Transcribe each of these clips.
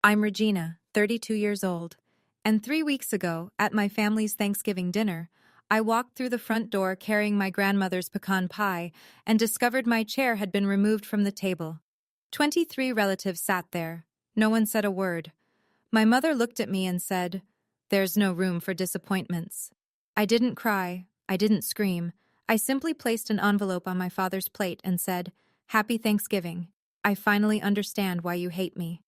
I'm Regina, 32 years old, and 3 weeks ago, at my family's Thanksgiving dinner, I walked through the front door carrying my grandmother's pecan pie and discovered my chair had been removed from the table. 23 relatives sat there. No one said a word. My mother looked at me and said, "There's no room for disappointments." I didn't cry. I didn't scream. I simply placed an envelope on my father's plate and said, "Happy Thanksgiving. I finally understand why you hate me."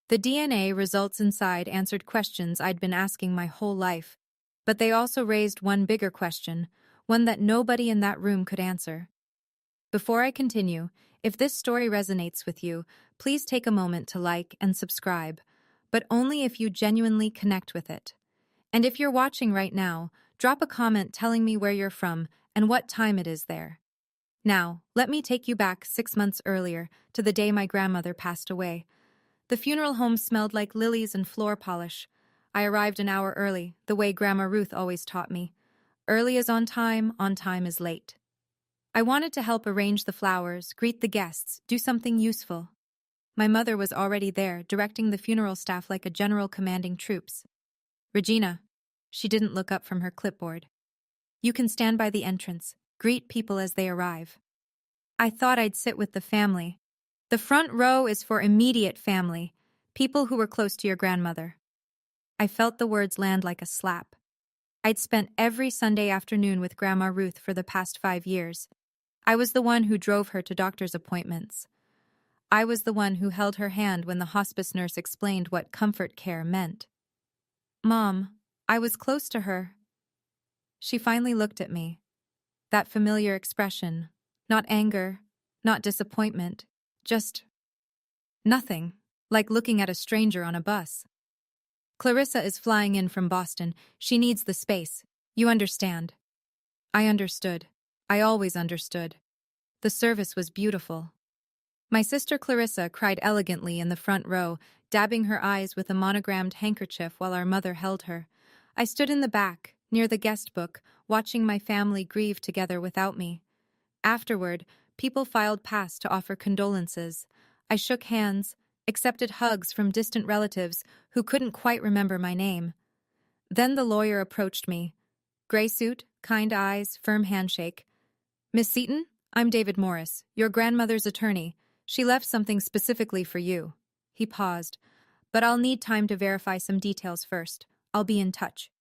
The DNA results inside answered questions I'd been asking my whole life, but they also raised one bigger question, one that nobody in that room could answer. Before I continue, if this story resonates with you, please take a moment to like and subscribe, but only if you genuinely connect with it. And if you're watching right now, drop a comment telling me where you're from and what time it is there. Now, let me take you back 6 months earlier to the day my grandmother passed away. The funeral home smelled like lilies and floor polish. I arrived an hour early, the way Grandma Ruth always taught me. Early is on time is late. I wanted to help arrange the flowers, greet the guests, do something useful. My mother was already there, directing the funeral staff like a general commanding troops. "Regina." She didn't look up from her clipboard. "You can stand by the entrance, greet people as they arrive." I thought I'd sit with the family. The front row is for immediate family, people who were close to your grandmother. I felt the words land like a slap. I'd spent every Sunday afternoon with Grandma Ruth for the past 5 years. I was the one who drove her to doctor's appointments. I was the one who held her hand when the hospice nurse explained what comfort care meant. "Mom, I was close to her." She finally looked at me. That familiar expression, not anger, not disappointment, just nothing, like looking at a stranger on a bus. "Clarissa is flying in from Boston. She needs the space. You understand." I understood. I always understood. The service was beautiful. My sister Clarissa cried elegantly in the front row, dabbing her eyes with a monogrammed handkerchief while our mother held her. I stood in the back, near the guest book, watching my family grieve together without me. Afterward, people filed past to offer condolences. I shook hands, accepted hugs from distant relatives who couldn't quite remember my name. Then the lawyer approached me. Gray suit, kind eyes, firm handshake. "Miss Seaton, I'm David Morris, your grandmother's attorney. She left something specifically for you." He paused. "But I'll need time to verify some details first. I'll be in touch."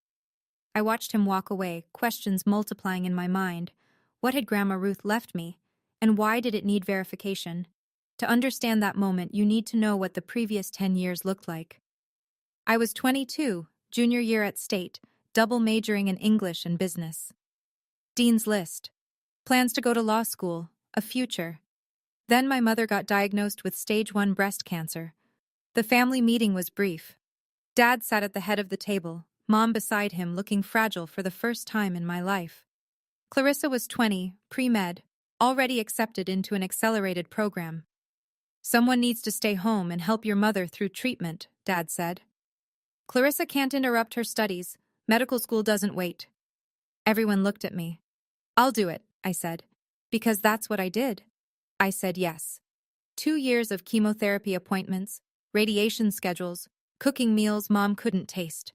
I watched him walk away, questions multiplying in my mind. What had Grandma Ruth left me? And why did it need verification? To understand that moment, you need to know what the previous 10 years looked like. I was 22, junior year at State, double majoring in English and business. Dean's List. Plans to go to law school, a future. Then my mother got diagnosed with stage 1 breast cancer. The family meeting was brief. Dad sat at the head of the table, Mom beside him, looking fragile for the first time in my life. Clarissa was 20, pre-med, already accepted into an accelerated program. "Someone needs to stay home and help your mother through treatment," Dad said. "Clarissa can't interrupt her studies. Medical school doesn't wait." Everyone looked at me. "I'll do it," I said. "Because that's what I did." I said yes. 2 years of chemotherapy appointments, radiation schedules, cooking meals Mom couldn't taste,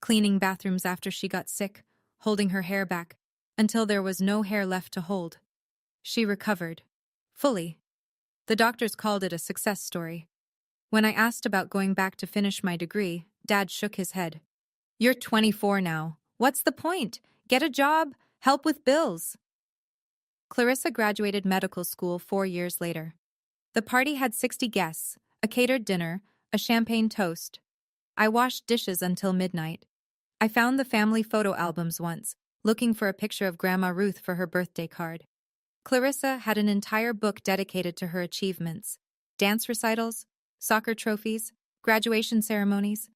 cleaning bathrooms after she got sick, holding her hair back, until there was no hair left to hold. She recovered. Fully. The doctors called it a success story. When I asked about going back to finish my degree, Dad shook his head. "You're 24 now. What's the point? Get a job, help with bills." Clarissa graduated medical school 4 years later. The party had 60 guests, a catered dinner, a champagne toast. I washed dishes until midnight. I found the family photo albums once, looking for a picture of Grandma Ruth for her birthday card. Clarissa had an entire book dedicated to her achievements. Dance recitals, soccer trophies, graduation ceremonies.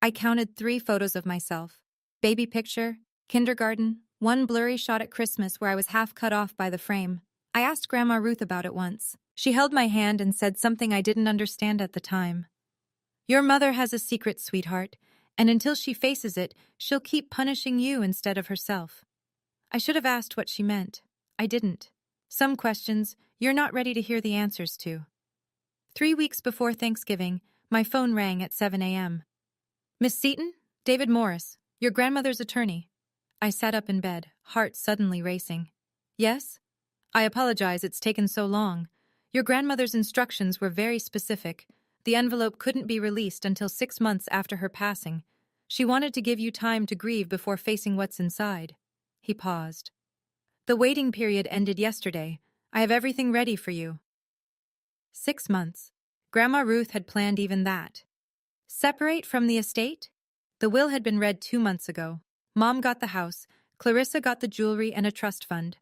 I counted 3 photos of myself. Baby picture, kindergarten, one blurry shot at Christmas where I was half cut off by the frame. I asked Grandma Ruth about it once. She held my hand and said something I didn't understand at the time. "Your mother has a secret, sweetheart, and until she faces it, she'll keep punishing you instead of herself." I should have asked what she meant. I didn't. Some questions you're not ready to hear the answers to. 3 weeks before Thanksgiving, My phone rang at 7 a.m. Miss Seaton? David Morris, your grandmother's attorney. I sat up in bed, heart suddenly racing. Yes? I apologize it's taken so long. Your grandmother's instructions were very specific. The envelope couldn't be released until 6 months after her passing. She wanted to give you time to grieve before facing what's inside. He paused. The waiting period ended yesterday. I have everything ready for you. 6 months. Grandma Ruth had planned even that. Separate from the estate? The will had been read 2 months ago. Mom got the house, Clarissa got the jewelry and a trust fund.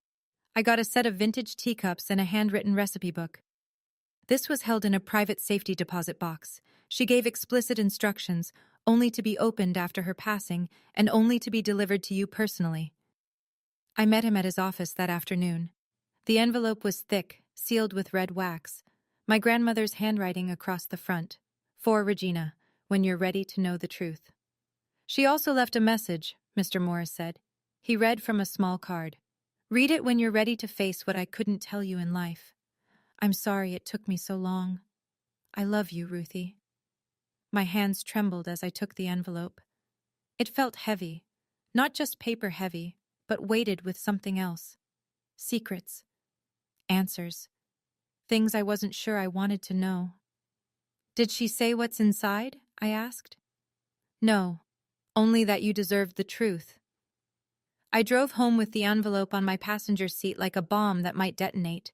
I got a set of vintage teacups and a handwritten recipe book. This was held in a private safety deposit box. She gave explicit instructions, only to be opened after her passing and only to be delivered to you personally. I met him at his office that afternoon. The envelope was thick, sealed with red wax. My grandmother's handwriting across the front. For Regina, when you're ready to know the truth. She also left a message, Mr. Morris said. He read from a small card. Read it when you're ready to face what I couldn't tell you in life. I'm sorry it took me so long. I love you, Ruthie. My hands trembled as I took the envelope. It felt heavy, not just paper heavy, but weighted with something else. Secrets. Answers. Things I wasn't sure I wanted to know. Did she say what's inside? I asked. No, only that you deserved the truth. I drove home with the envelope on my passenger seat like a bomb that might detonate.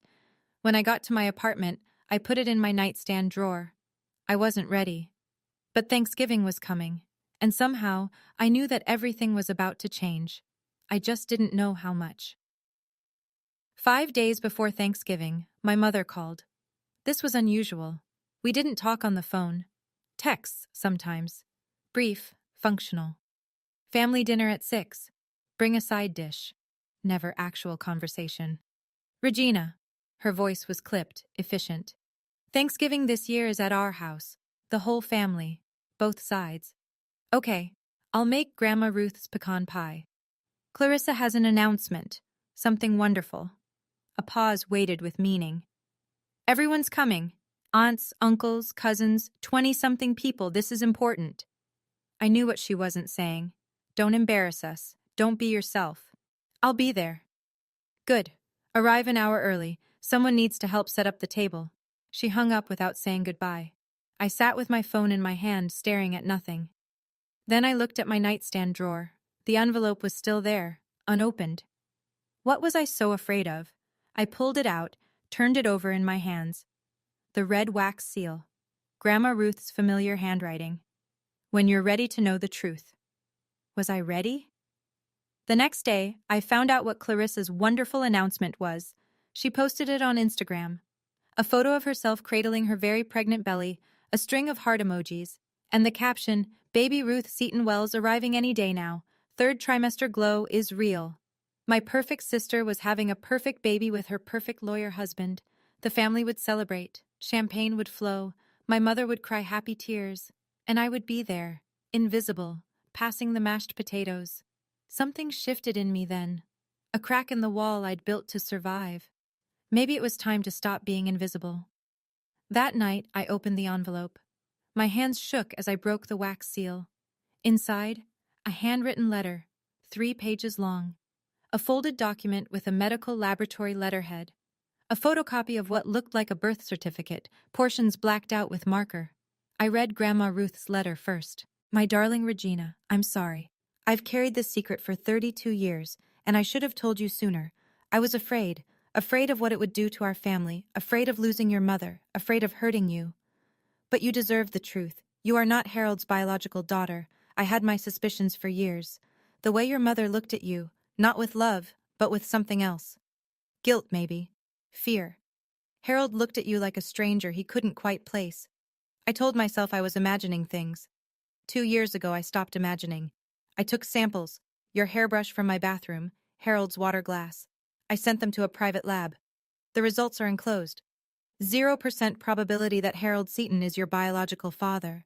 When I got to my apartment, I put it in my nightstand drawer. I wasn't ready. But Thanksgiving was coming, and somehow I knew that everything was about to change. I just didn't know how much. 5 days before Thanksgiving, my mother called. This was unusual. We didn't talk on the phone. Texts, sometimes. Brief, functional. Family dinner at 6. Bring a side dish. Never actual conversation. Regina. Her voice was clipped, efficient. Thanksgiving this year is at our house. The whole family. Both sides. Okay, I'll make Grandma Ruth's pecan pie. Clarissa has an announcement. Something wonderful. A pause waited with meaning. Everyone's coming. Aunts, uncles, cousins, 20-something people. This is important. I knew what she wasn't saying. Don't embarrass us. Don't be yourself. I'll be there. Good. Arrive an hour early. Someone needs to help set up the table. She hung up without saying goodbye. I sat with my phone in my hand, staring at nothing. Then I looked at my nightstand drawer. The envelope was still there, unopened. What was I so afraid of? I pulled it out, turned it over in my hands. The red wax seal. Grandma Ruth's familiar handwriting. When you're ready to know the truth. Was I ready? The next day, I found out what Clarissa's wonderful announcement was. She posted it on Instagram. A photo of herself cradling her very pregnant belly, a string of heart emojis, and the caption, Baby Ruth Seaton Wells arriving any day now. 3rd trimester glow is real. My perfect sister was having a perfect baby with her perfect lawyer husband. The family would celebrate. Champagne would flow. My mother would cry happy tears. And I would be there, invisible, passing the mashed potatoes. Something shifted in me then. A crack in the wall I'd built to survive. Maybe it was time to stop being invisible. That night, I opened the envelope. My hands shook as I broke the wax seal. Inside, a handwritten letter, 3 pages long. A folded document with a medical laboratory letterhead. A photocopy of what looked like a birth certificate, portions blacked out with marker. I read Grandma Ruth's letter first. My darling Regina, I'm sorry. I've carried this secret for 32 years, and I should have told you sooner. I was afraid of what it would do to our family, afraid of losing your mother, afraid of hurting you. But you deserve the truth. You are not Harold's biological daughter. I had my suspicions for years. The way your mother looked at you, not with love, but with something else. Guilt, maybe. Fear. Harold looked at you like a stranger he couldn't quite place. I told myself I was imagining things. 2 years ago I stopped imagining. I took samples, your hairbrush from my bathroom, Harold's water glass. I sent them to a private lab. The results are enclosed. 0% probability that Harold Seaton is your biological father.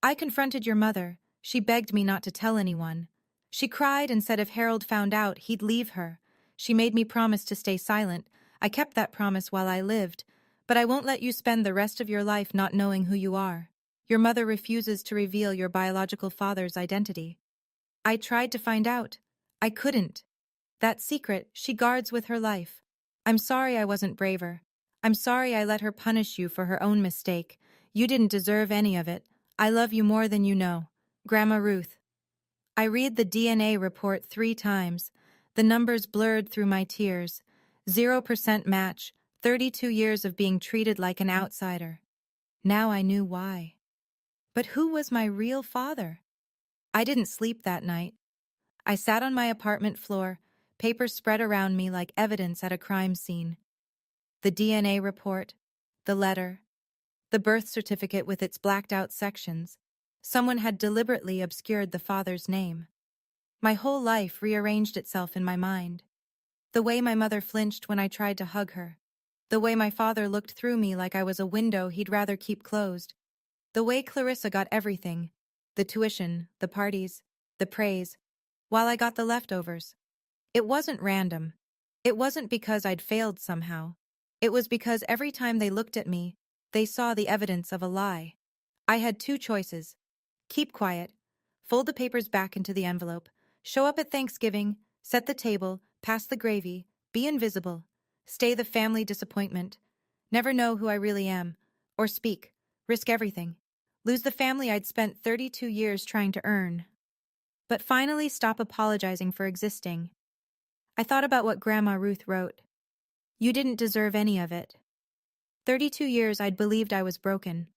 I confronted your mother. She begged me not to tell anyone. She cried and said if Harold found out, he'd leave her. She made me promise to stay silent. I kept that promise while I lived, but I won't let you spend the rest of your life not knowing who you are. Your mother refuses to reveal your biological father's identity. I tried to find out. I couldn't. That secret she guards with her life. I'm sorry I wasn't braver. I'm sorry I let her punish you for her own mistake. You didn't deserve any of it. I love you more than you know. Grandma Ruth. I read the DNA report 3 times. The numbers blurred through my tears. 0% match, 32 years of being treated like an outsider. Now I knew why. But who was my real father? I didn't sleep that night. I sat on my apartment floor, papers spread around me like evidence at a crime scene. The DNA report, the letter, the birth certificate with its blacked-out sections. Someone had deliberately obscured the father's name. My whole life rearranged itself in my mind. The way my mother flinched when I tried to hug her. The way my father looked through me like I was a window he'd rather keep closed. The way Clarissa got everything. The tuition, the parties, the praise, while I got the leftovers. It wasn't random. It wasn't because I'd failed somehow. It was because every time they looked at me, they saw the evidence of a lie. I had 2 choices. Keep quiet, fold the papers back into the envelope, show up at Thanksgiving, set the table, pass the gravy, be invisible, stay the family disappointment, never know who I really am, or speak, risk everything, lose the family I'd spent 32 years trying to earn. But finally stop apologizing for existing. I thought about what Grandma Ruth wrote. You didn't deserve any of it. 32 years I'd believed I was broken.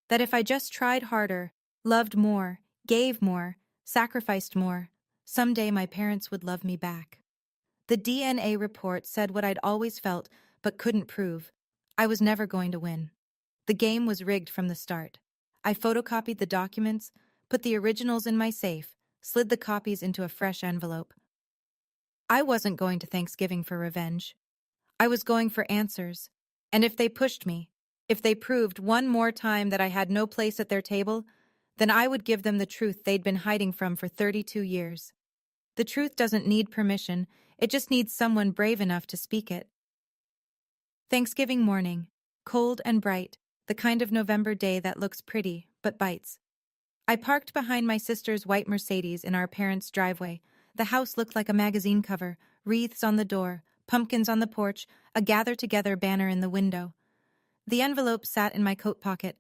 That if I just tried harder, loved more, gave more, sacrificed more, someday my parents would love me back. The DNA report said what I'd always felt but couldn't prove. I was never going to win. The game was rigged from the start. I photocopied the documents, put the originals in my safe, slid the copies into a fresh envelope. I wasn't going to Thanksgiving for revenge. I was going for answers. And if they pushed me, if they proved one more time that I had no place at their table, then I would give them the truth they'd been hiding from for 32 years. The truth doesn't need permission, it just needs someone brave enough to speak it. Thanksgiving morning, cold and bright, the kind of November day that looks pretty but bites. I parked behind my sister's white Mercedes in our parents' driveway. The house looked like a magazine cover, wreaths on the door, pumpkins on the porch, a gather-together banner in the window. The envelope sat in my coat pocket.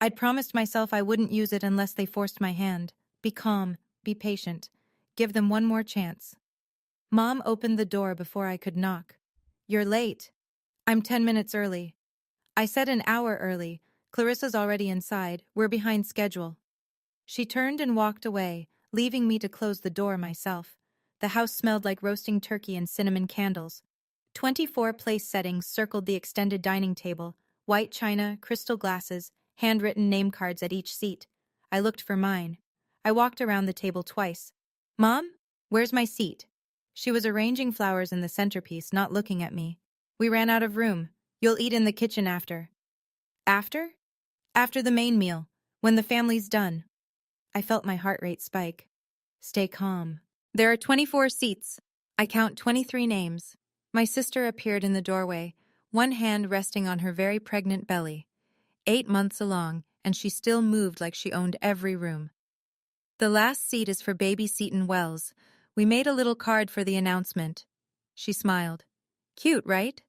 I'd promised myself I wouldn't use it unless they forced my hand. Be calm, be patient. Give them one more chance. Mom opened the door before I could knock. You're late. I'm 10 minutes early. I said an hour early. Clarissa's already inside. We're behind schedule. She turned and walked away, leaving me to close the door myself. The house smelled like roasting turkey and cinnamon candles. 24 place settings circled the extended dining table, white china, crystal glasses, handwritten name cards at each seat. I looked for mine. I walked around the table twice. Mom, where's my seat? She was arranging flowers in the centerpiece, not looking at me. We ran out of room. You'll eat in the kitchen after. After? After the main meal, when the family's done. I felt my heart rate spike. Stay calm. There are 24 seats. I count 23 names. My sister appeared in the doorway, one hand resting on her very pregnant belly. 8 months along, and she still moved like she owned every room. The last seat is for baby Seton Wells. We made a little card for the announcement. She smiled. Cute, right?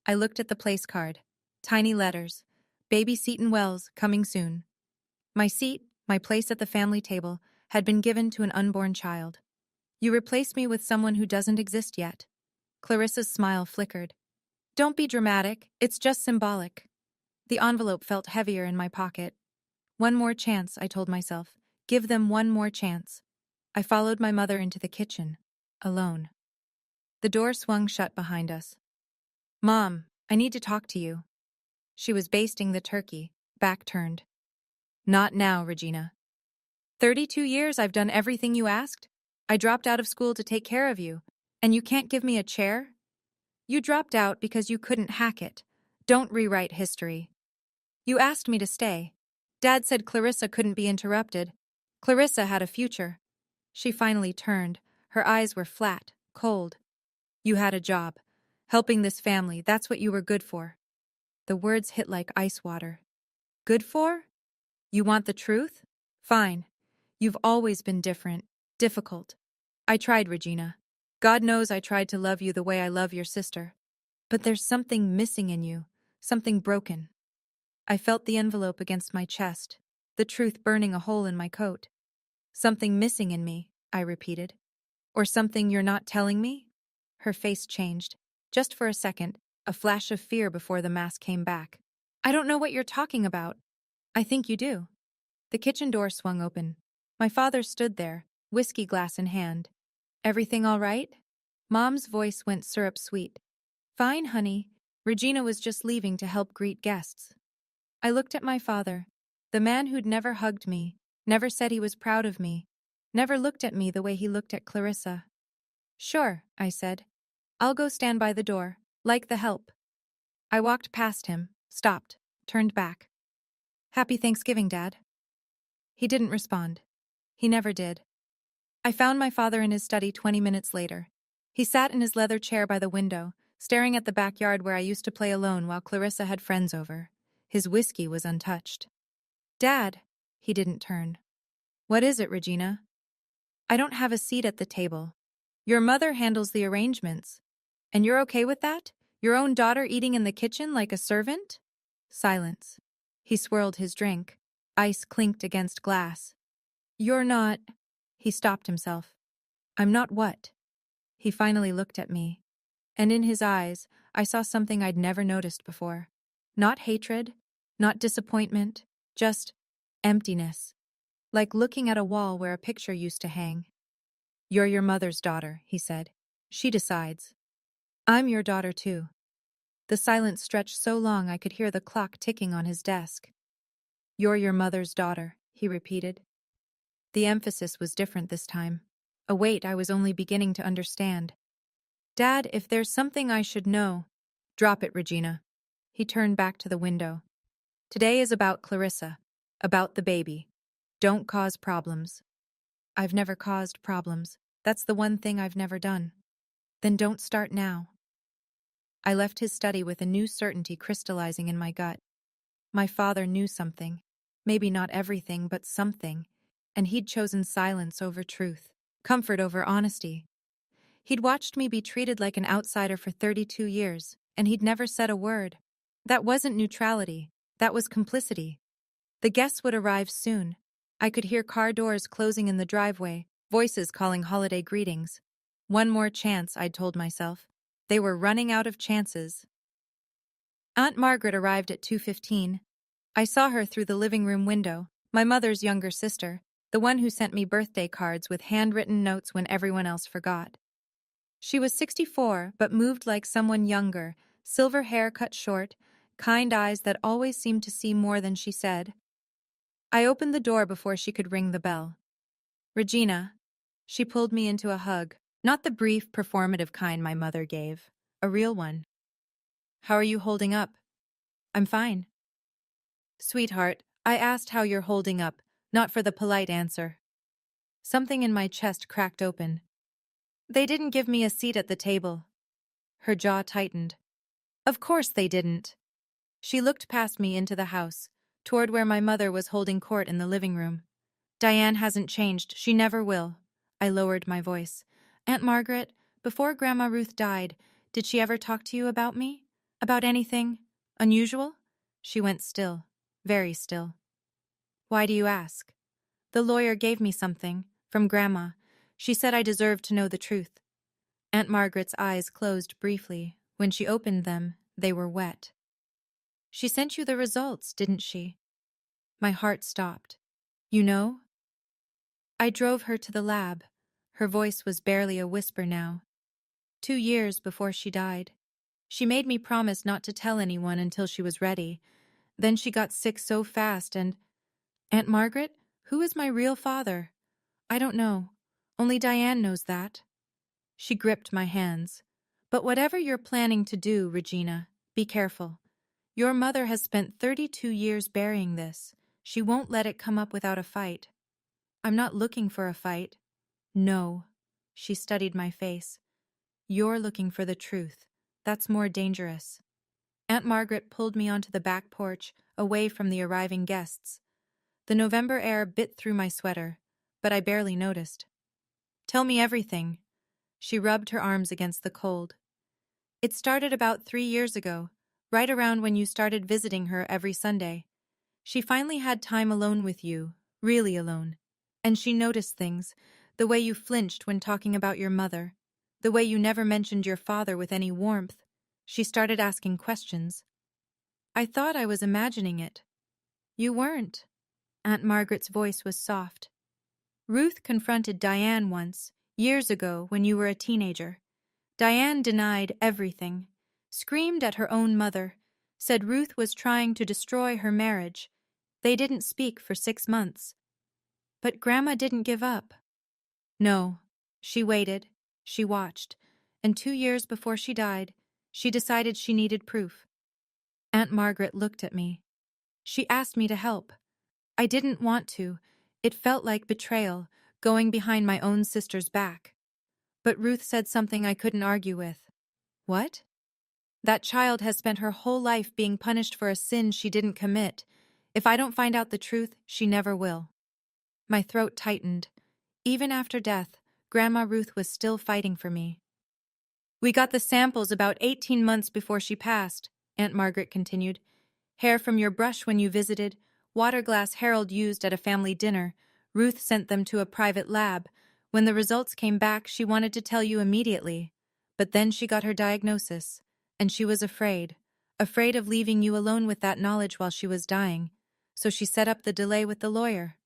I looked at the place card. Tiny letters. Baby Seton Wells, coming soon. My seat, my place at the family table, had been given to an unborn child. You replaced me with someone who doesn't exist yet. Clarissa's smile flickered. Don't be dramatic, it's just symbolic. The envelope felt heavier in my pocket. One more chance, I told myself. Give them one more chance. I followed my mother into the kitchen, alone. The door swung shut behind us. Mom, I need to talk to you. She was basting the turkey, back turned. Not now, Regina. 32 years I've done everything you asked. I dropped out of school to take care of you, and you can't give me a chair? You dropped out because you couldn't hack it. Don't rewrite history. You asked me to stay. Dad said Clarissa couldn't be interrupted. Clarissa had a future. She finally turned. Her eyes were flat, cold. You had a job. Helping this family, that's what you were good for. The words hit like ice water. Good for? You want the truth? Fine. You've always been different, difficult. I tried, Regina. God knows I tried to love you the way I love your sister. But there's something missing in you, something broken. I felt the envelope against my chest, the truth burning a hole in my coat. Something missing in me, I repeated. Or something you're not telling me? Her face changed. Just for a second, a flash of fear before the mask came back. I don't know what you're talking about. I think you do. The kitchen door swung open. My father stood there, whiskey glass in hand. Everything all right? Mom's voice went syrup sweet. Fine, honey. Regina was just leaving to help greet guests. I looked at my father, the man who'd never hugged me, never said he was proud of me, never looked at me the way he looked at Clarissa. Sure, I said. I'll go stand by the door, like the help. I walked past him, stopped, turned back. Happy Thanksgiving, Dad. He didn't respond. He never did. I found my father in his study 20 minutes later. He sat in his leather chair by the window, staring at the backyard where I used to play alone while Clarissa had friends over. His whiskey was untouched. Dad, he didn't turn. What is it, Regina? I don't have a seat at the table. Your mother handles the arrangements. And you're okay with that? Your own daughter eating in the kitchen like a servant? Silence. He swirled his drink. Ice clinked against glass. You're not... He stopped himself. I'm not what? He finally looked at me. And in his eyes, I saw something I'd never noticed before. Not hatred, not disappointment, just emptiness. Like looking at a wall where a picture used to hang. You're your mother's daughter, he said. She decides. I'm your daughter too. The silence stretched so long I could hear the clock ticking on his desk. You're your mother's daughter, he repeated. The emphasis was different this time. A weight I was only beginning to understand. Dad, if there's something I should know... Drop it, Regina. He turned back to the window. Today is about Clarissa. About the baby. Don't cause problems. I've never caused problems. That's the one thing I've never done. Then don't start now. I left his study with a new certainty crystallizing in my gut. My father knew something. Maybe not everything, but something. And he'd chosen silence over truth. Comfort over honesty. He'd watched me be treated like an outsider for 32 years, and he'd never said a word. That wasn't neutrality. That was complicity. The guests would arrive soon. I could hear car doors closing in the driveway, voices calling holiday greetings. One more chance, I'd told myself. They were running out of chances. Aunt Margaret arrived at 2:15. I saw her through the living room window, my mother's younger sister, the one who sent me birthday cards with handwritten notes when everyone else forgot. She was 64, but moved like someone younger, silver hair cut short, kind eyes that always seemed to see more than she said. I opened the door before she could ring the bell. Regina. She pulled me into a hug, not the brief, performative kind my mother gave, a real one. How are you holding up? I'm fine. Sweetheart, I asked how you're holding up, not for the polite answer. Something in my chest cracked open. They didn't give me a seat at the table. Her jaw tightened. Of course they didn't. She looked past me into the house, toward where my mother was holding court in the living room. Diane hasn't changed. She never will. I lowered my voice. Aunt Margaret, before Grandma Ruth died, did she ever talk to you about me? About anything unusual? She went still, very still. Why do you ask? The lawyer gave me something, from Grandma. She said I deserved to know the truth. Aunt Margaret's eyes closed briefly. When she opened them, they were wet. She sent you the results, didn't she? My heart stopped. You know? I drove her to the lab. Her voice was barely a whisper now. 2 years before she died. She made me promise not to tell anyone until she was ready. Then she got sick so fast and... Aunt Margaret, who is my real father? I don't know. Only Diane knows that. She gripped my hands. But whatever you're planning to do, Regina, be careful. Your mother has spent 32 years burying this. She won't let it come up without a fight. I'm not looking for a fight. No. She studied my face. You're looking for the truth. That's more dangerous. Aunt Margaret pulled me onto the back porch, away from the arriving guests. The November air bit through my sweater, but I barely noticed. Tell me everything. She rubbed her arms against the cold. It started about 3 years ago, right around when you started visiting her every Sunday. She finally had time alone with you, really alone. And she noticed things, the way you flinched when talking about your mother, the way you never mentioned your father with any warmth. She started asking questions. I thought I was imagining it. You weren't. Aunt Margaret's voice was soft. Ruth confronted Diane once, years ago when you were a teenager. Diane denied everything, screamed at her own mother, said Ruth was trying to destroy her marriage. They didn't speak for 6 months. But Grandma didn't give up. No, she waited, she watched, and 2 years before she died, she decided she needed proof. Aunt Margaret looked at me. She asked me to help. I didn't want to. It felt like betrayal, going behind my own sister's back. But Ruth said something I couldn't argue with. What? That child has spent her whole life being punished for a sin she didn't commit. If I don't find out the truth, she never will. My throat tightened. Even after death, Grandma Ruth was still fighting for me. We got the samples about 18 months before she passed, Aunt Margaret continued. Hair from your brush when you visited, water glass Harold used at a family dinner. Ruth sent them to a private lab. When the results came back, she wanted to tell you immediately. But then she got her diagnosis, and she was afraid of leaving you alone with that knowledge while she was dying. So she set up the delay with the lawyer.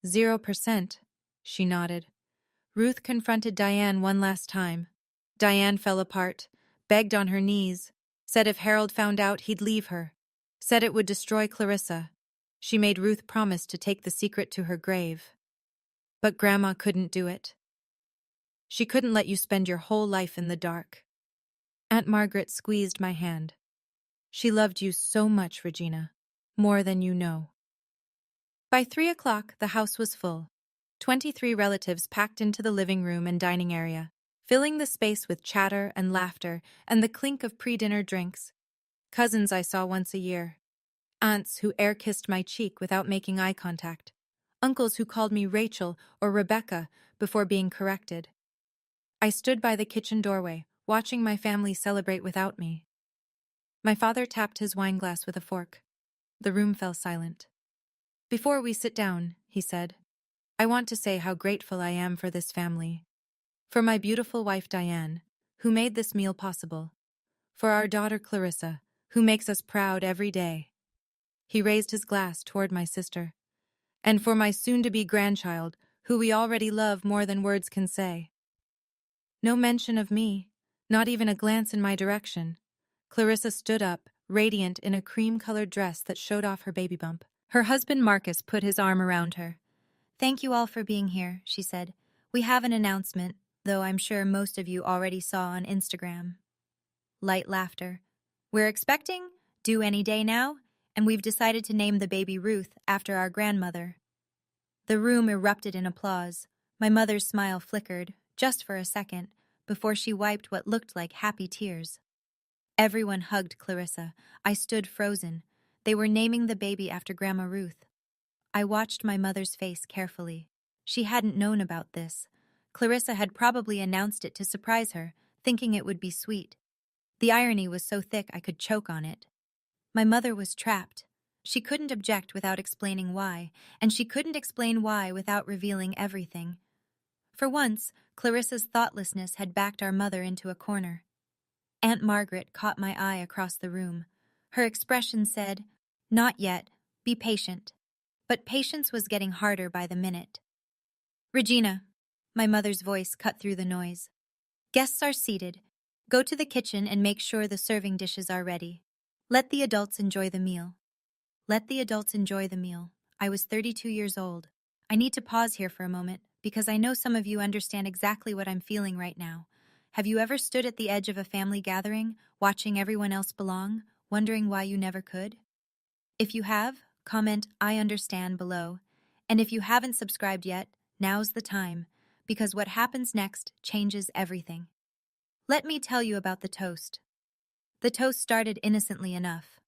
0%, she nodded. Ruth confronted Diane one last time. Diane fell apart, begged on her knees, said if Harold found out he'd leave her, said it would destroy Clarissa. She made Ruth promise to take the secret to her grave. But Grandma couldn't do it. She couldn't let you spend your whole life in the dark. Aunt Margaret squeezed my hand. She loved you so much, Regina, more than you know. By 3 o'clock, the house was full. 23 relatives packed into the living room and dining area, filling the space with chatter and laughter and the clink of pre-dinner drinks. Cousins I saw once a year. Aunts who air-kissed my cheek without making eye contact. Uncles who called me Rachel or Rebecca before being corrected. I stood by the kitchen doorway, watching my family celebrate without me. My father tapped his wineglass with a fork. The room fell silent. Before we sit down, he said, I want to say how grateful I am for this family. For my beautiful wife Diane, who made this meal possible. For our daughter Clarissa, who makes us proud every day. He raised his glass toward my sister. And for my soon-to-be grandchild, who we already love more than words can say. No mention of me, not even a glance in my direction. Clarissa stood up, radiant in a cream-colored dress that showed off her baby bump. Her husband Marcus put his arm around her. Thank you all for being here, she said. We have an announcement, though I'm sure most of you already saw on Instagram. Light laughter. We're expecting, due any day now, and we've decided to name the baby Ruth after our grandmother. The room erupted in applause. My mother's smile flickered, just for a second, before she wiped what looked like happy tears. Everyone hugged Clarissa. I stood frozen. They were naming the baby after Grandma Ruth. I watched my mother's face carefully. She hadn't known about this. Clarissa had probably announced it to surprise her, thinking it would be sweet. The irony was so thick I could choke on it. My mother was trapped. She couldn't object without explaining why, and she couldn't explain why without revealing everything. For once, Clarissa's thoughtlessness had backed our mother into a corner. Aunt Margaret caught my eye across the room. Her expression said, "Not yet. Be patient." But patience was getting harder by the minute. Regina, my mother's voice cut through the noise. Guests are seated. Go to the kitchen and make sure the serving dishes are ready. Let the adults enjoy the meal. Let the adults enjoy the meal. I was 32 years old. I need to pause here for a moment, because I know some of you understand exactly what I'm feeling right now. Have you ever stood at the edge of a family gathering, watching everyone else belong, wondering why you never could? If you have, comment "I understand" below. And if you haven't subscribed yet, now's the time, because what happens next changes everything. Let me tell you about the toast. The toast started innocently enough.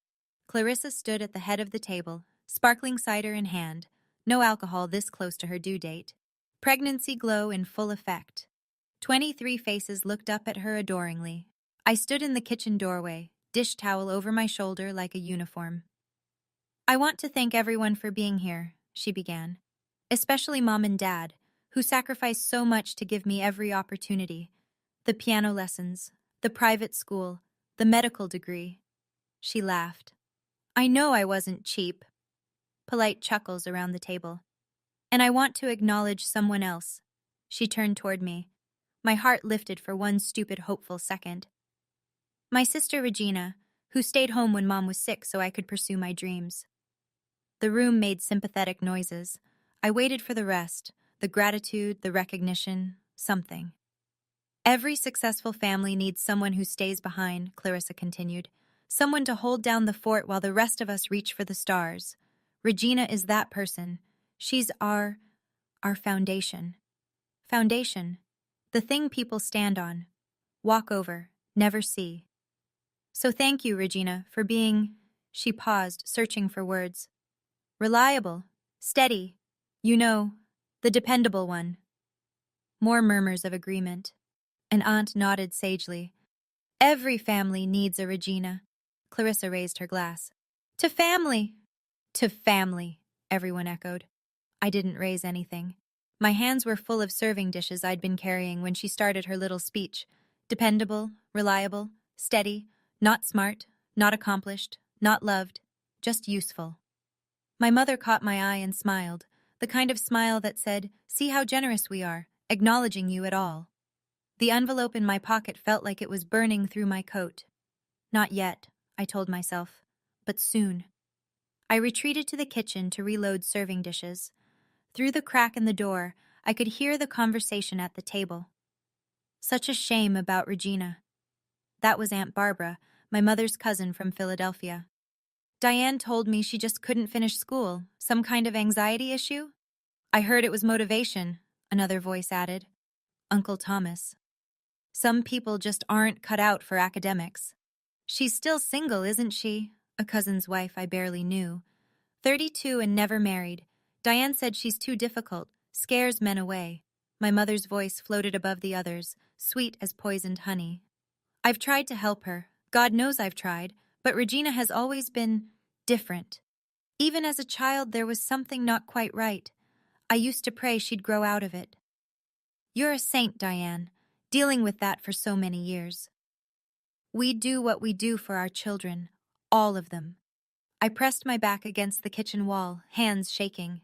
Clarissa stood at the head of the table, sparkling cider in hand, no alcohol this close to her due date. Pregnancy glow in full effect. 23 faces looked up at her adoringly. I stood in the kitchen doorway, dish towel over my shoulder like a uniform. I want to thank everyone for being here, she began. Especially Mom and Dad, who sacrificed so much to give me every opportunity. The piano lessons, the private school, the medical degree. She laughed. I know I wasn't cheap. Polite chuckles around the table. And I want to acknowledge someone else. She turned toward me. My heart lifted for one stupid, hopeful second. My sister Regina, who stayed home when Mom was sick so I could pursue my dreams. The room made sympathetic noises. I waited for the rest, the gratitude, the recognition, something. Every successful family needs someone who stays behind, Clarissa continued. Someone to hold down the fort while the rest of us reach for the stars. Regina is that person. She's our foundation. Foundation. The thing people stand on. Walk over, never see. So thank you, Regina, for being, she paused, searching for words. Reliable, steady, you know, the dependable one. More murmurs of agreement. An aunt nodded sagely. Every family needs a Regina. Clarissa raised her glass. To family! To family, everyone echoed. I didn't raise anything. My hands were full of serving dishes I'd been carrying when she started her little speech. Dependable, reliable, steady, not smart, not accomplished, not loved, just useful. My mother caught my eye and smiled, the kind of smile that said, see how generous we are, acknowledging you at all. The envelope in my pocket felt like it was burning through my coat. Not yet, I told myself, but soon. I retreated to the kitchen to reload serving dishes. Through the crack in the door, I could hear the conversation at the table. Such a shame about Regina. That was Aunt Barbara, my mother's cousin from Philadelphia. Diane told me she just couldn't finish school, some kind of anxiety issue. I heard it was motivation, another voice added. Uncle Thomas. Some people just aren't cut out for academics. She's still single, isn't she? A cousin's wife I barely knew. 32 and never married. Diane said she's too difficult, scares men away. My mother's voice floated above the others, sweet as poisoned honey. I've tried to help her. God knows I've tried, but Regina has always been different. Even as a child, there was something not quite right. I used to pray she'd grow out of it. You're a saint, Diane, dealing with that for so many years. We do what we do for our children, all of them. I pressed my back against the kitchen wall, hands shaking.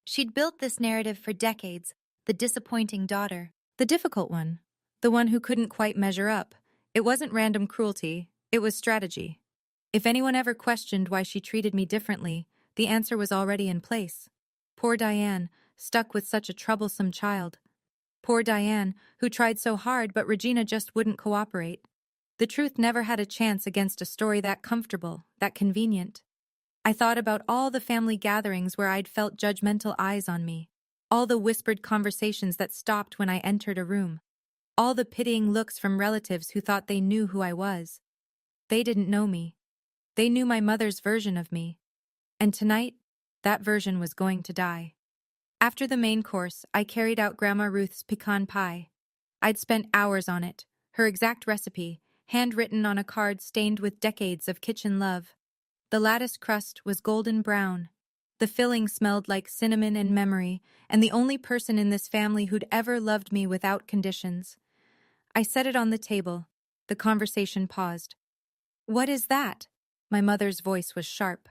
She'd built this narrative for decades, the disappointing daughter, the difficult one, the one who couldn't quite measure up. It wasn't random cruelty, it was strategy. If anyone ever questioned why she treated me differently, the answer was already in place. Poor Diane, stuck with such a troublesome child. Poor Diane, who tried so hard but Regina just wouldn't cooperate. The truth never had a chance against a story that comfortable, that convenient. I thought about all the family gatherings where I'd felt judgmental eyes on me, all the whispered conversations that stopped when I entered a room, all the pitying looks from relatives who thought they knew who I was. They didn't know me. They knew my mother's version of me. And tonight, that version was going to die. After the main course, I carried out Grandma Ruth's pecan pie. I'd spent hours on it, her exact recipe, handwritten on a card stained with decades of kitchen love. The lattice crust was golden brown. The filling smelled like cinnamon and memory, and the only person in this family who'd ever loved me without conditions. I set it on the table. The conversation paused. What is that? My mother's voice was sharp.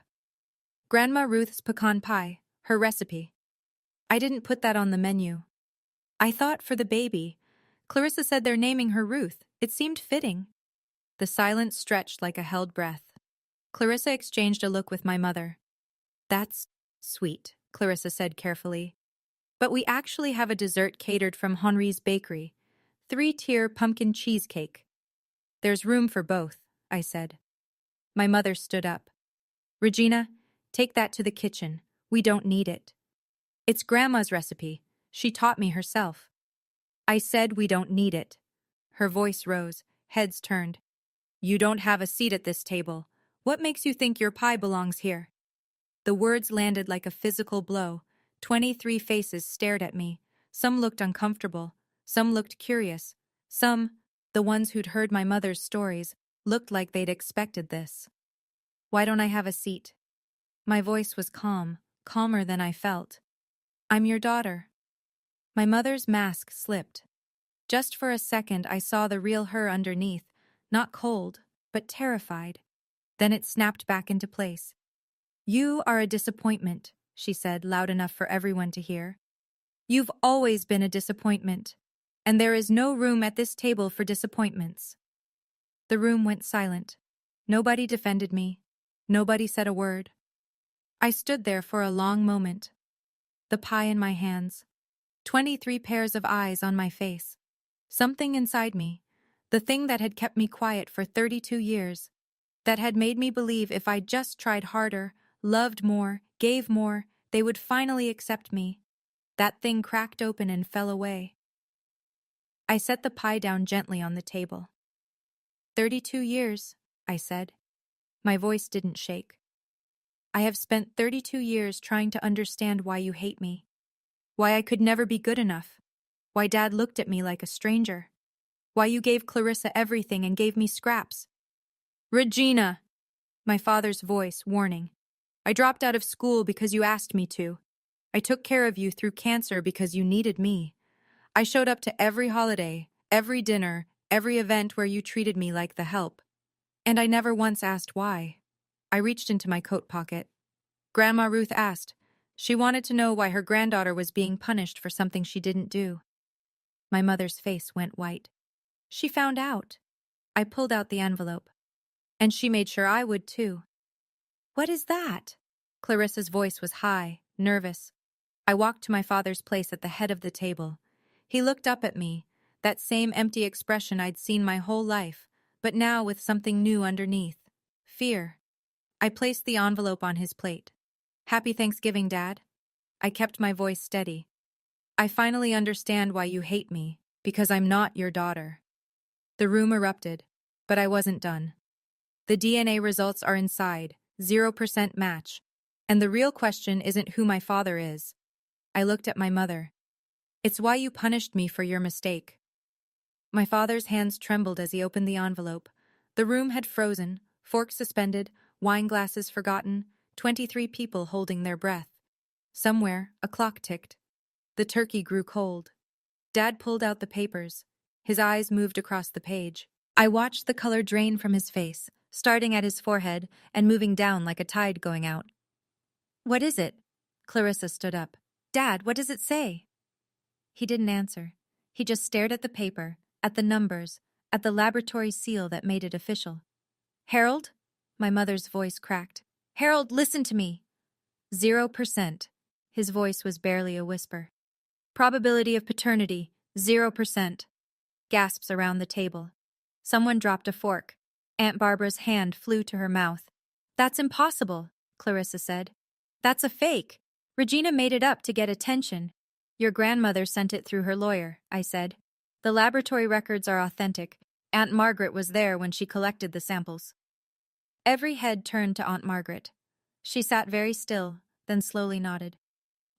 Grandma Ruth's pecan pie, her recipe. I didn't put that on the menu. I thought for the baby. Clarissa said they're naming her Ruth. It seemed fitting. The silence stretched like a held breath. Clarissa exchanged a look with my mother. That's sweet, Clarissa said carefully. But we actually have a dessert catered from Henri's Bakery. 3-tier pumpkin cheesecake. There's room for both, I said. My mother stood up. Regina, take that to the kitchen. We don't need it. It's Grandma's recipe. She taught me herself. I said we don't need it. Her voice rose, heads turned. You don't have a seat at this table. What makes you think your pie belongs here? The words landed like a physical blow. 23 faces stared at me. Some looked uncomfortable. Some looked curious. Some, the ones who'd heard my mother's stories, looked like they'd expected this. Why don't I have a seat? My voice was calm, calmer than I felt. I'm your daughter. My mother's mask slipped. Just for a second I saw the real her underneath, not cold, but terrified. Then it snapped back into place. You are a disappointment, she said, loud enough for everyone to hear. You've always been a disappointment, and there is no room at this table for disappointments. The room went silent. Nobody defended me. Nobody said a word. I stood there for a long moment. The pie in my hands. 23 pairs of eyes on my face. Something inside me, the thing that had kept me quiet for 32 years, that had made me believe if I just tried harder, loved more, gave more, they would finally accept me. That thing cracked open and fell away. I set the pie down gently on the table. 32 years, I said. My voice didn't shake. I have spent 32 years trying to understand why you hate me. Why I could never be good enough. Why Dad looked at me like a stranger. Why you gave Clarissa everything and gave me scraps. Regina! My father's voice, warning. I dropped out of school because you asked me to. I took care of you through cancer because you needed me. I showed up to every holiday, every dinner, every event where you treated me like the help. And I never once asked why. I reached into my coat pocket. Grandma Ruth asked. She wanted to know why her granddaughter was being punished for something she didn't do. My mother's face went white. She found out. I pulled out the envelope. And she made sure I would too. What is that? Clarissa's voice was high, nervous. I walked to my father's place at the head of the table. He looked up at me, that same empty expression I'd seen my whole life, but now with something new underneath. Fear. I placed the envelope on his plate. Happy Thanksgiving, Dad. I kept my voice steady. I finally understand why you hate me, because I'm not your daughter. The room erupted, but I wasn't done. The DNA results are inside, 0% match. And the real question isn't who my father is. I looked at my mother. It's why you punished me for your mistake. My father's hands trembled as he opened the envelope. The room had frozen, forks suspended, wine glasses forgotten, 23 people holding their breath. Somewhere, a clock ticked. The turkey grew cold. Dad pulled out the papers. His eyes moved across the page. I watched the color drain from his face, starting at his forehead and moving down like a tide going out. What is it? Clarissa stood up. Dad, what does it say? He didn't answer. He just stared at the paper, at the numbers, at the laboratory seal that made it official. Harold? My mother's voice cracked. Harold, listen to me. 0%. His voice was barely a whisper. Probability of paternity, 0%. Gasps around the table. Someone dropped a fork. Aunt Barbara's hand flew to her mouth. That's impossible, Clarissa said. That's a fake. Regina made it up to get attention. Your grandmother sent it through her lawyer, I said. The laboratory records are authentic. Aunt Margaret was there when she collected the samples. Every head turned to Aunt Margaret. She sat very still, then slowly nodded.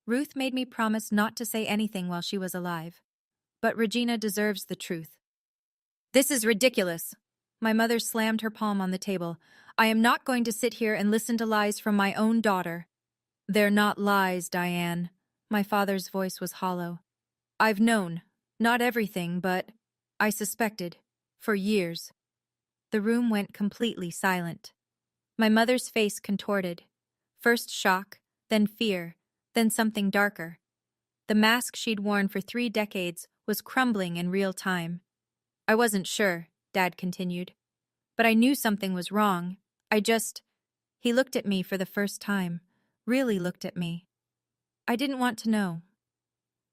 Ruth made me promise not to say anything while she was alive. But Regina deserves the truth. This is ridiculous. My mother slammed her palm on the table. I am not going to sit here and listen to lies from my own daughter. They're not lies, Diane. My father's voice was hollow. I've known. Not everything, but I suspected. For years. The room went completely silent. My mother's face contorted. First shock, then fear, then something darker. The mask she'd worn for 3 decades was crumbling in real time. I wasn't sure, Dad continued. But I knew something was wrong. He looked at me for the first time. Really looked at me. I didn't want to know.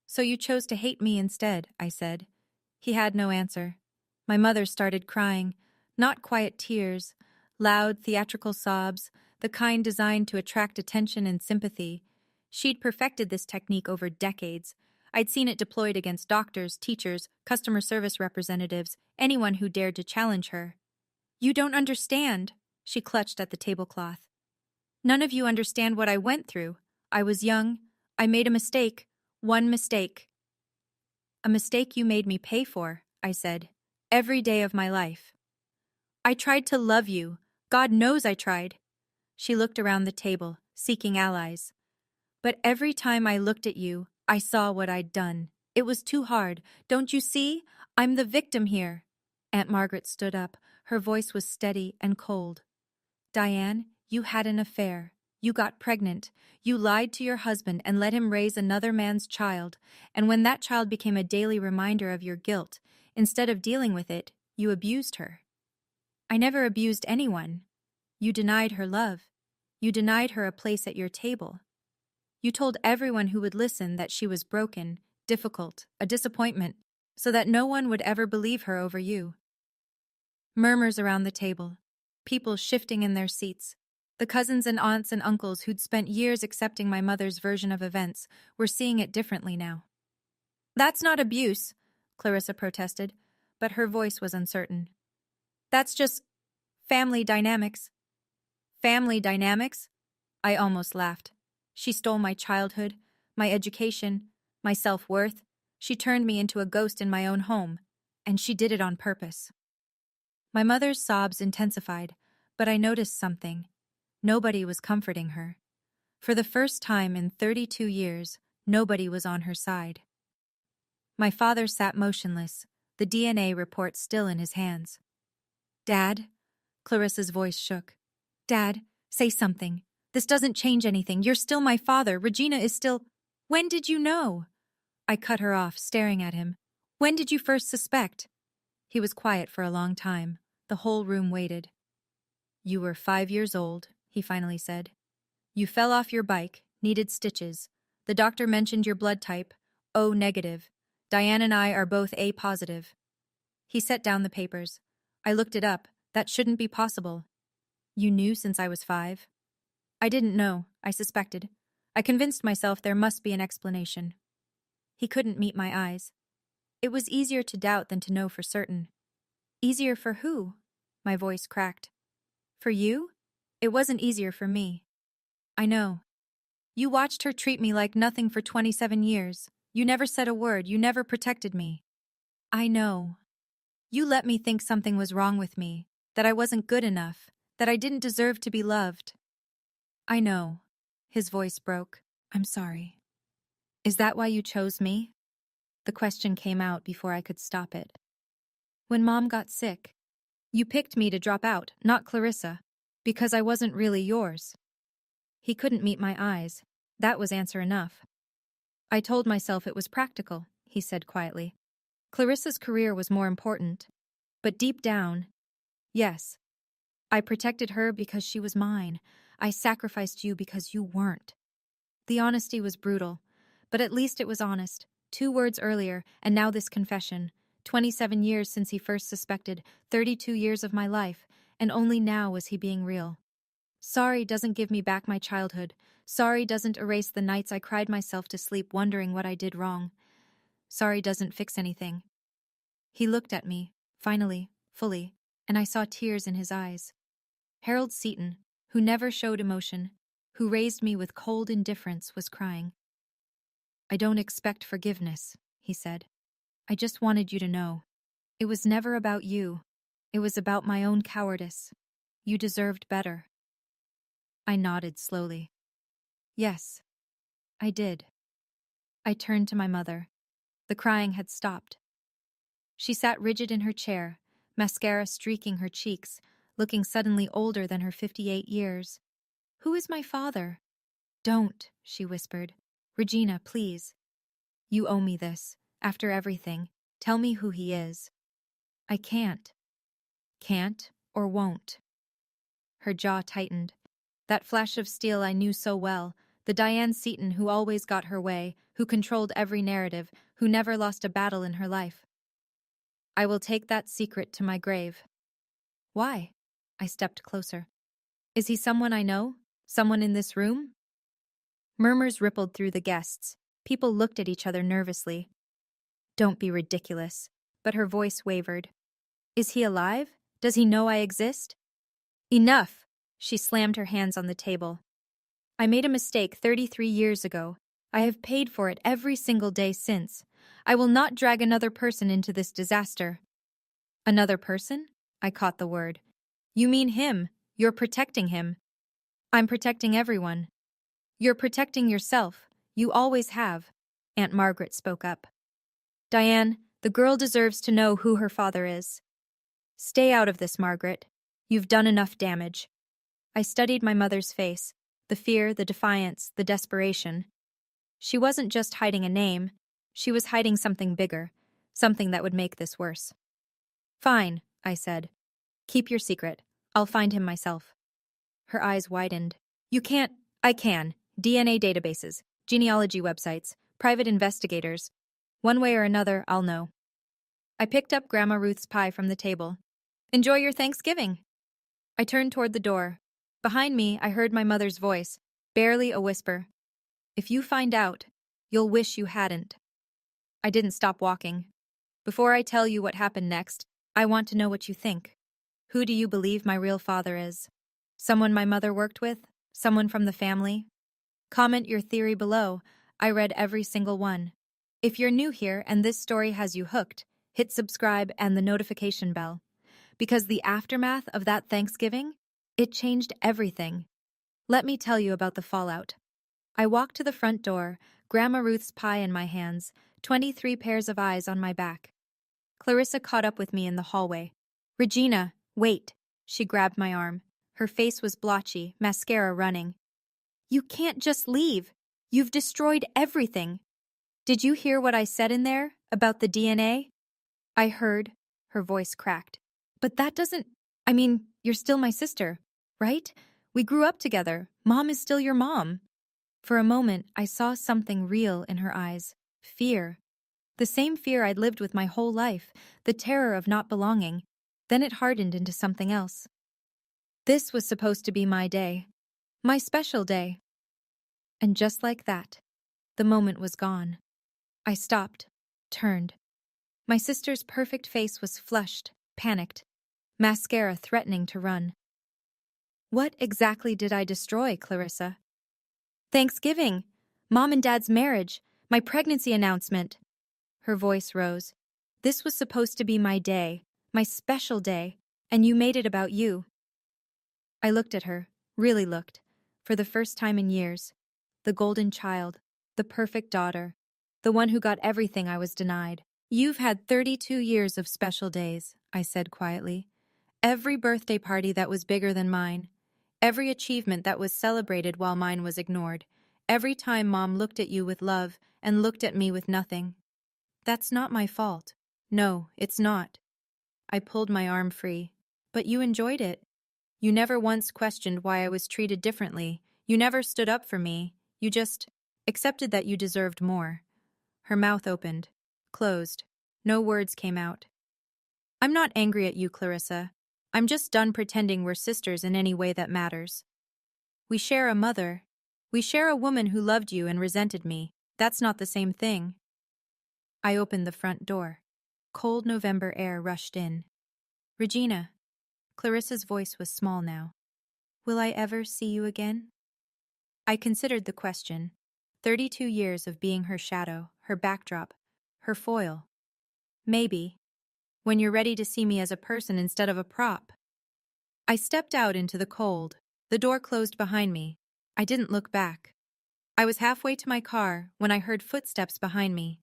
So you chose to hate me instead, I said. He had no answer. My mother started crying, not quiet tears, loud, theatrical sobs, the kind designed to attract attention and sympathy. She'd perfected this technique over decades. I'd seen it deployed against doctors, teachers, customer service representatives, anyone who dared to challenge her. You don't understand, she clutched at the tablecloth. None of you understand what I went through. I was young. I made a mistake. One mistake. A mistake you made me pay for, I said. Every day of my life. I tried to love you. God knows I tried. She looked around the table, seeking allies. But every time I looked at you, I saw what I'd done. It was too hard. Don't you see? I'm the victim here. Aunt Margaret stood up. Her voice was steady and cold. Diane, you had an affair. You got pregnant. You lied to your husband and let him raise another man's child. And when that child became a daily reminder of your guilt, instead of dealing with it, you abused her. I never abused anyone. You denied her love. You denied her a place at your table. You told everyone who would listen that she was broken, difficult, a disappointment, so that no one would ever believe her over you. Murmurs around the table, people shifting in their seats. The cousins and aunts and uncles who'd spent years accepting my mother's version of events were seeing it differently now. That's not abuse, Clarissa protested, but her voice was uncertain. That's just family dynamics. Family dynamics? I almost laughed. She stole my childhood, my education, my self-worth. She turned me into a ghost in my own home, and she did it on purpose. My mother's sobs intensified, but I noticed something. Nobody was comforting her. For the first time in 32 years, nobody was on her side. My father sat motionless, the DNA report still in his hands. Dad? Clarissa's voice shook. Dad, say something. This doesn't change anything. You're still my father. Regina is still... When did you know? I cut her off, staring at him. When did you first suspect? He was quiet for a long time. The whole room waited. You were 5 years old, he finally said. You fell off your bike, needed stitches. The doctor mentioned your blood type, O negative. Diane and I are both A positive. He set down the papers. I looked it up. That shouldn't be possible. You knew since I was 5? I didn't know, I suspected. I convinced myself there must be an explanation. He couldn't meet my eyes. It was easier to doubt than to know for certain. Easier for who? My voice cracked. For you? It wasn't easier for me. I know. You watched her treat me like nothing for 27 years. You never said a word. You never protected me. I know. You let me think something was wrong with me, that I wasn't good enough, that I didn't deserve to be loved. I know. His voice broke. I'm sorry. Is that why you chose me? The question came out before I could stop it. When Mom got sick, you picked me to drop out, not Clarissa, because I wasn't really yours. He couldn't meet my eyes. That was answer enough. I told myself it was practical, he said quietly. Clarissa's career was more important. But deep down, yes. I protected her because she was mine. I sacrificed you because you weren't. The honesty was brutal, but at least it was honest. 2 words earlier, and now this confession. 27 years since he first suspected, 32 years of my life, and only now was he being real. Sorry doesn't give me back my childhood. Sorry doesn't erase the nights I cried myself to sleep wondering what I did wrong. Sorry doesn't fix anything. He looked at me, finally, fully, and I saw tears in his eyes. Harold Seaton, who never showed emotion, who raised me with cold indifference, was crying. I don't expect forgiveness, he said. I just wanted you to know. It was never about you. It was about my own cowardice. You deserved better. I nodded slowly. Yes, I did. I turned to my mother. The crying had stopped. She sat rigid in her chair, mascara streaking her cheeks, looking suddenly older than her 58 years. Who is my father? Don't, she whispered. Regina, please. You owe me this. After everything, tell me who he is. I can't. Can't or won't. Her jaw tightened. That flash of steel I knew so well, the Diane Seaton who always got her way, who controlled every narrative, who never lost a battle in her life. I will take that secret to my grave. Why? I stepped closer. Is he someone I know? Someone in this room? Murmurs rippled through the guests. People looked at each other nervously. Don't be ridiculous. But her voice wavered. Is he alive? Does he know I exist? Enough! She slammed her hands on the table. I made a mistake 33 years ago. I have paid for it every single day since. I will not drag another person into this disaster. Another person? I caught the word. You mean him. You're protecting him. I'm protecting everyone. You're protecting yourself. You always have. Aunt Margaret spoke up. Diane, the girl deserves to know who her father is. Stay out of this, Margaret. You've done enough damage. I studied my mother's face, the fear, the defiance, the desperation. She wasn't just hiding a name, she was hiding something bigger, something that would make this worse. Fine, I said. Keep your secret. I'll find him myself. Her eyes widened. You can't. I can. DNA databases, genealogy websites, private investigators. One way or another, I'll know. I picked up Grandma Ruth's pie from the table. Enjoy your Thanksgiving. I turned toward the door. Behind me, I heard my mother's voice, barely a whisper. If you find out, you'll wish you hadn't. I didn't stop walking. Before I tell you what happened next, I want to know what you think. Who do you believe my real father is? Someone my mother worked with? Someone from the family? Comment your theory below. I read every single one. If you're new here and this story has you hooked, hit subscribe and the notification bell. Because the aftermath of that Thanksgiving, it changed everything. Let me tell you about the fallout. I walked to the front door, Grandma Ruth's pie in my hands, 23 pairs of eyes on my back. Clarissa caught up with me in the hallway. Regina, wait. She grabbed my arm. Her face was blotchy, mascara running. You can't just leave. You've destroyed everything. Did you hear what I said in there about the DNA? I heard. Her voice cracked. But that doesn't... you're still my sister, right? We grew up together. Mom is still your mom. For a moment, I saw something real in her eyes. Fear. The same fear I'd lived with my whole life, the terror of not belonging. Then it hardened into something else. This was supposed to be my day. My special day. And just like that, the moment was gone. I stopped, turned. My sister's perfect face was flushed, panicked, mascara threatening to run. What exactly did I destroy, Clarissa? Thanksgiving, Mom and Dad's marriage, my pregnancy announcement. Her voice rose. This was supposed to be my day, my special day, and you made it about you. I looked at her, really looked, for the first time in years. The golden child, the perfect daughter, the one who got everything I was denied. You've had 32 years of special days, I said quietly. Every birthday party that was bigger than mine. Every achievement that was celebrated while mine was ignored. Every time Mom looked at you with love and looked at me with nothing. That's not my fault. No, it's not. I pulled my arm free. But you enjoyed it. You never once questioned why I was treated differently. You never stood up for me. You just accepted that you deserved more. Her mouth opened, closed. No words came out. I'm not angry at you, Clarissa. I'm just done pretending we're sisters in any way that matters. We share a mother. We share a woman who loved you and resented me. That's not the same thing. I opened the front door. Cold November air rushed in. Regina. Clarissa's voice was small now. Will I ever see you again? I considered the question. 32 years of being her shadow, her backdrop, her foil. Maybe. When you're ready to see me as a person instead of a prop. I stepped out into the cold. The door closed behind me. I didn't look back. I was halfway to my car when I heard footsteps behind me.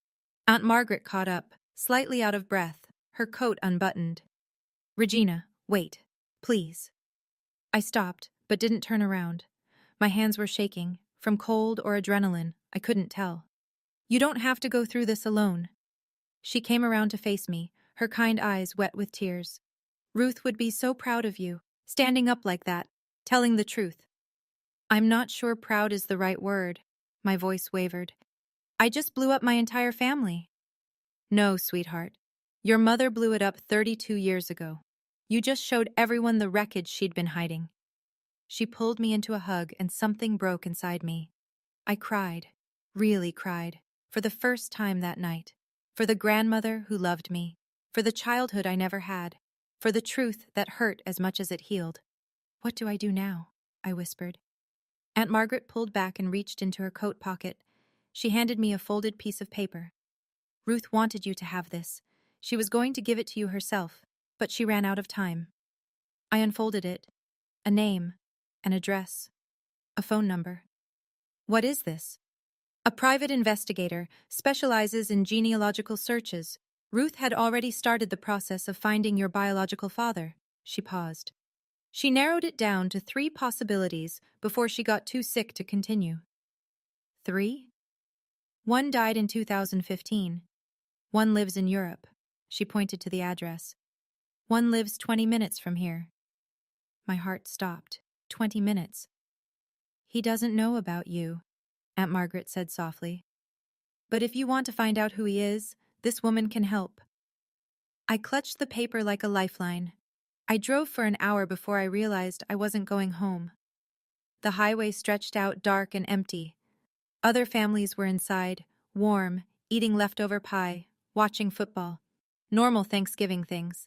Aunt Margaret caught up, slightly out of breath, her coat unbuttoned. Regina, wait, please. I stopped, but didn't turn around. My hands were shaking, from cold or adrenaline, I couldn't tell. You don't have to go through this alone. She came around to face me, her kind eyes wet with tears. Ruth would be so proud of you, standing up like that, telling the truth. I'm not sure proud is the right word. My voice wavered. I just blew up my entire family. No, sweetheart. Your mother blew it up 32 years ago. You just showed everyone the wreckage she'd been hiding. She pulled me into a hug and something broke inside me. I cried, really cried, for the first time that night. For the grandmother who loved me. For the childhood I never had. For the truth that hurt as much as it healed. What do I do now? I whispered. Aunt Margaret pulled back and reached into her coat pocket. She handed me a folded piece of paper. Ruth wanted you to have this. She was going to give it to you herself, but she ran out of time. I unfolded it. A name, an address, a phone number. What is this? A private investigator specializes in genealogical searches. Ruth had already started the process of finding your biological father. She paused. She narrowed it down to 3 possibilities before she got too sick to continue. 3? One died in 2015. One lives in Europe. She pointed to the address. One lives 20 minutes from here. My heart stopped. 20 minutes. He doesn't know about you, Aunt Margaret said softly. But if you want to find out who he is, this woman can help. I clutched the paper like a lifeline. I drove for an hour before I realized I wasn't going home. The highway stretched out dark and empty. Other families were inside, warm, eating leftover pie, watching football. Normal Thanksgiving things.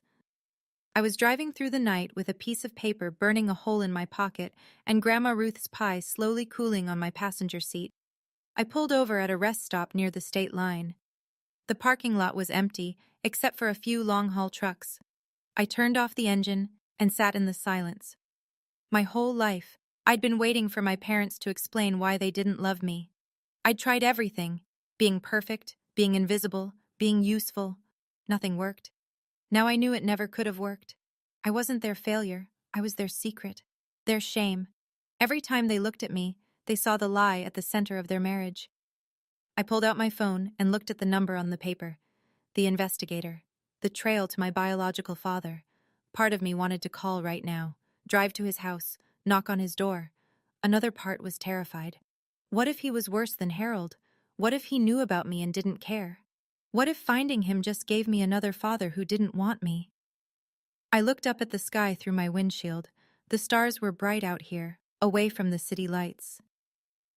I was driving through the night with a piece of paper burning a hole in my pocket and Grandma Ruth's pie slowly cooling on my passenger seat. I pulled over at a rest stop near the state line. The parking lot was empty, except for a few long-haul trucks. I turned off the engine and sat in the silence. My whole life, I'd been waiting for my parents to explain why they didn't love me. I'd tried everything, being perfect, being invisible, being useful. Nothing worked. Now I knew it never could have worked. I wasn't their failure, I was their secret, their shame. Every time they looked at me, they saw the lie at the center of their marriage. I pulled out my phone and looked at the number on the paper. The investigator. The trail to my biological father. Part of me wanted to call right now, drive to his house, knock on his door. Another part was terrified. What if he was worse than Harold? What if he knew about me and didn't care? What if finding him just gave me another father who didn't want me? I looked up at the sky through my windshield. The stars were bright out here, away from the city lights.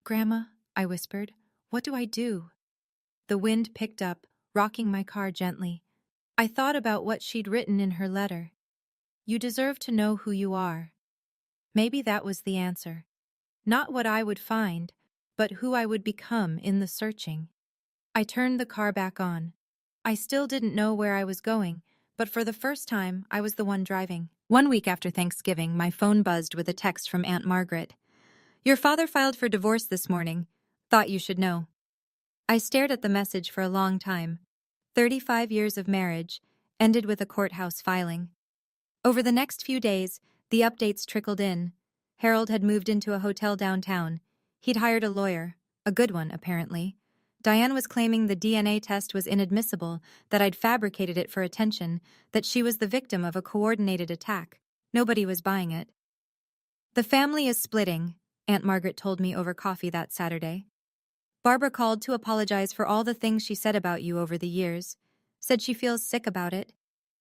Grandma, I whispered, what do I do? The wind picked up, rocking my car gently. I thought about what she'd written in her letter. You deserve to know who you are. Maybe that was the answer. Not what I would find, but who I would become in the searching. I turned the car back on. I still didn't know where I was going, but for the first time, I was the one driving. 1 week after Thanksgiving, my phone buzzed with a text from Aunt Margaret. Your father filed for divorce this morning. Thought you should know. I stared at the message for a long time. 35 years of marriage, ended with a courthouse filing. Over the next few days, the updates trickled in. Harold had moved into a hotel downtown. He'd hired a lawyer, a good one, apparently. Diane was claiming the DNA test was inadmissible, that I'd fabricated it for attention, that she was the victim of a coordinated attack. Nobody was buying it. The family is splitting, Aunt Margaret told me over coffee that Saturday. Barbara called to apologize for all the things she said about you over the years. Said she feels sick about it.